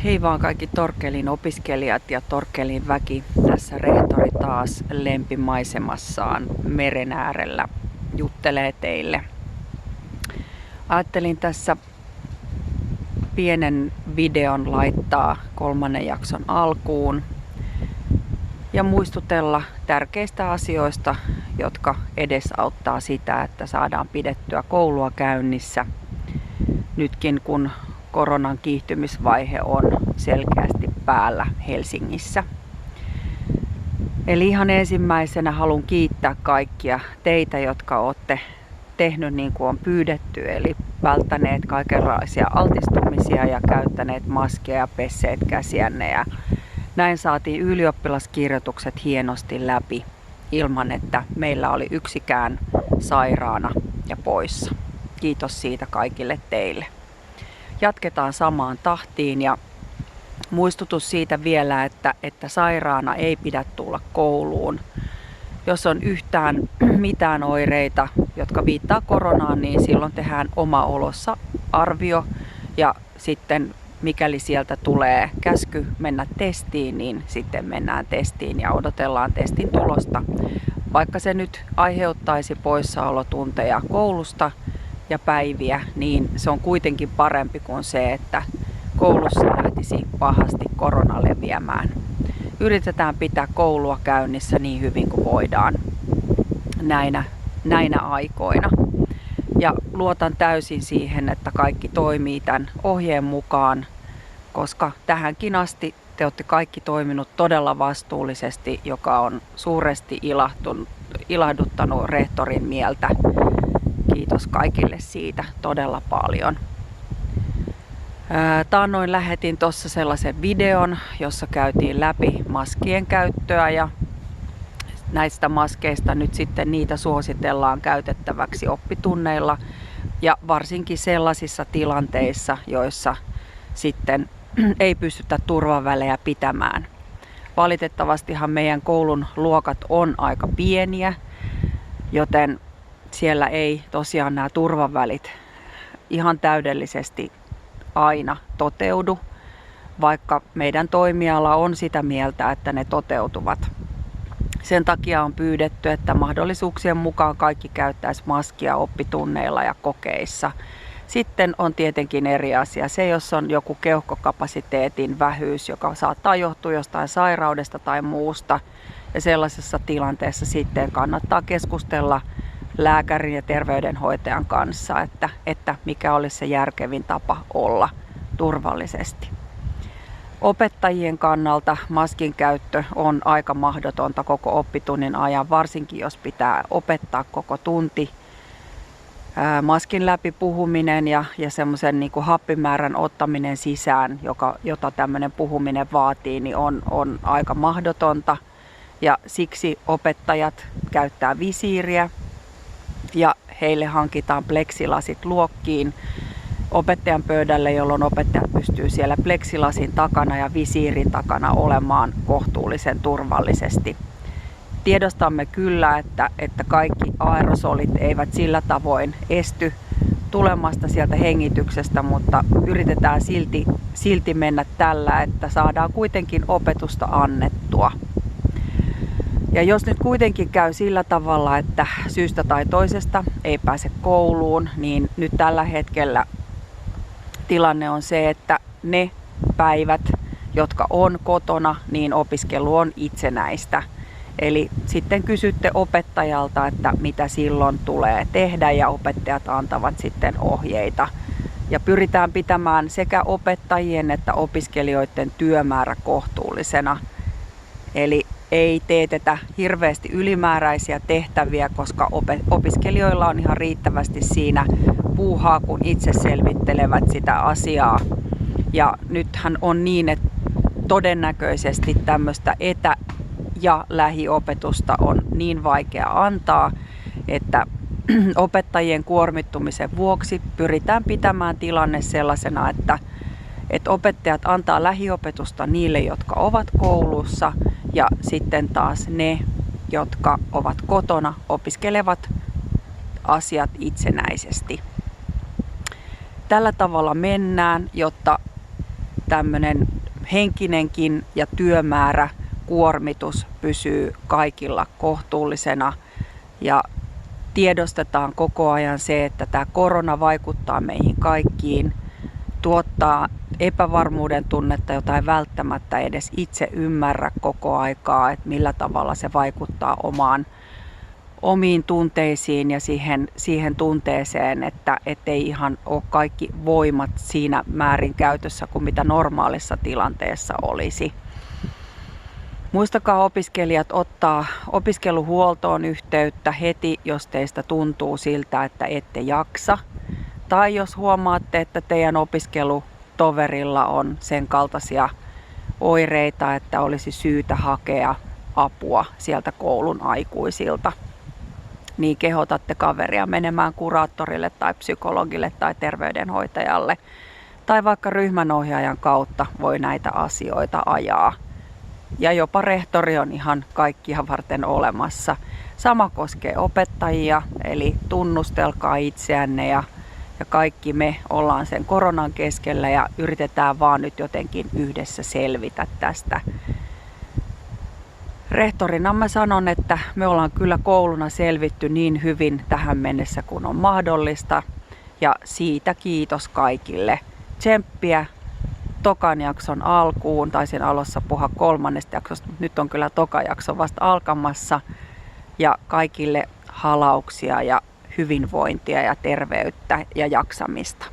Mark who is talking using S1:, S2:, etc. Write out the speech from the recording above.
S1: Hei vaan kaikki Torkkelin opiskelijat ja Torkkelin väki. Tässä rehtori taas lempimaisemassaan meren äärellä juttelee teille. Ajattelin tässä pienen videon laittaa 3. jakson alkuun ja muistutella tärkeistä asioista, jotka edesauttaa sitä, että saadaan pidettyä koulua käynnissä nytkin, kun koronan kiihtymisvaihe on selkeästi päällä Helsingissä. Eli ihan ensimmäisenä haluan kiittää kaikkia teitä, jotka olette tehnyt niin kuin on pyydetty, eli välttäneet kaikenlaisia altistumisia ja käyttäneet maskia ja pesseet käsiänne. Ja näin saatiin ylioppilaskirjoitukset hienosti läpi ilman, että meillä oli yksikään sairaana ja poissa. Kiitos siitä kaikille teille. Jatketaan samaan tahtiin ja muistutus siitä vielä, että sairaana ei pidä tulla kouluun. Jos on yhtään mitään oireita, jotka viittaa koronaan, niin silloin tehdään oma olossa arvio ja sitten mikäli sieltä tulee käsky mennä testiin, niin sitten mennään testiin ja odotellaan testin tulosta. Vaikka se nyt aiheuttaisi poissaolotunteja koulusta ja päiviä, niin se on kuitenkin parempi kuin se, että koulussa lähtisi pahasti korona leviämään. Yritetään pitää koulua käynnissä niin hyvin kuin voidaan näinä aikoina. Ja luotan täysin siihen, että kaikki toimii tämän ohjeen mukaan, koska tähänkin asti te olette kaikki toiminut todella vastuullisesti, joka on suuresti ilahduttanut rehtorin mieltä. Kiitos kaikille siitä todella paljon. Taannoin lähetin tuossa sellaisen videon, jossa käytiin läpi maskien käyttöä ja näistä maskeista nyt sitten niitä suositellaan käytettäväksi oppitunneilla ja varsinkin sellaisissa tilanteissa, joissa sitten ei pystytä turvavälejä pitämään. Valitettavastihan meidän koulun luokat on aika pieniä, joten siellä ei tosiaan nämä turvavälit ihan täydellisesti aina toteudu, vaikka meidän toimiala on sitä mieltä, että ne toteutuvat. Sen takia on pyydetty, että mahdollisuuksien mukaan kaikki käyttäisi maskia oppitunneilla ja kokeissa. Sitten on tietenkin eri asia se, jos on joku keuhkokapasiteetin vähyys, joka saattaa johtua jostain sairaudesta tai muusta. Ja sellaisessa tilanteessa sitten kannattaa keskustella lääkärin ja terveydenhoitajan kanssa, että mikä olisi se järkevin tapa olla turvallisesti. Opettajien kannalta maskin käyttö on aika mahdotonta koko oppitunnin ajan, varsinkin jos pitää opettaa koko tunti. Maskin läpi puhuminen ja semmoisen niin kuin happimäärän ottaminen sisään, jota tämmöinen puhuminen vaatii, niin on aika mahdotonta. Ja siksi opettajat käyttää visiiriä ja heille hankitaan pleksilasit luokkiin opettajan pöydälle, jolloin opettajat pystyy siellä pleksilasin takana ja visiirin takana olemaan kohtuullisen turvallisesti. Tiedostamme kyllä, että kaikki aerosolit eivät sillä tavoin esty tulemasta sieltä hengityksestä, mutta yritetään silti mennä tällä, että saadaan kuitenkin opetusta annettua. Ja jos nyt kuitenkin käy sillä tavalla, että syystä tai toisesta ei pääse kouluun, niin nyt tällä hetkellä tilanne on se, että ne päivät, jotka on kotona, niin opiskelu on itsenäistä. Eli sitten kysytte opettajalta, että mitä silloin tulee tehdä ja opettajat antavat sitten ohjeita. Ja pyritään pitämään sekä opettajien että opiskelijoiden työmäärä kohtuullisena. Eli ei teetetä hirveästi ylimääräisiä tehtäviä, koska opiskelijoilla on ihan riittävästi siinä puuhaa, kun itse selvittelevät sitä asiaa. Ja nythän on niin, että todennäköisesti tämmöistä etä- ja lähiopetusta on niin vaikea antaa, että opettajien kuormittumisen vuoksi pyritään pitämään tilanne sellaisena, että opettajat antaa lähiopetusta niille, jotka ovat koulussa, ja sitten taas ne, jotka ovat kotona, opiskelevat asiat itsenäisesti. Tällä tavalla mennään, jotta tämmöinen henkinenkin ja työmäärä, kuormitus pysyy kaikilla kohtuullisena ja tiedostetaan koko ajan se, että tämä korona vaikuttaa meihin kaikkiin, tuottaa epävarmuuden tunnetta, jota ei välttämättä edes itse ymmärrä koko aikaa, että millä tavalla se vaikuttaa omiin tunteisiin ja siihen tunteeseen, että ei ihan ole kaikki voimat siinä määrin käytössä kuin mitä normaalissa tilanteessa olisi. Muistakaa opiskelijat ottaa opiskeluhuoltoon yhteyttä heti, jos teistä tuntuu siltä, että ette jaksa. Tai jos huomaatte, että teidän opiskelutoverilla on sen kaltaisia oireita, että olisi syytä hakea apua sieltä koulun aikuisilta, niin kehotatte kaveria menemään kuraattorille tai psykologille tai terveydenhoitajalle. Tai vaikka ryhmänohjaajan kautta voi näitä asioita ajaa. Ja jopa rehtori on ihan kaikkia varten olemassa. Sama koskee opettajia, eli tunnustelkaa itseänne ja kaikki me ollaan sen koronan keskellä ja yritetään vaan nyt jotenkin yhdessä selvitä tästä. Rehtorina mä sanon, että me ollaan kyllä kouluna selvitty niin hyvin tähän mennessä kuin on mahdollista ja siitä kiitos kaikille. Tsemppiä tokan jakson alkuun, taisin alussa puhua 3. jaksosta, mutta nyt on kyllä toka jakso vasta alkamassa ja kaikille halauksia ja hyvinvointia ja terveyttä ja jaksamista.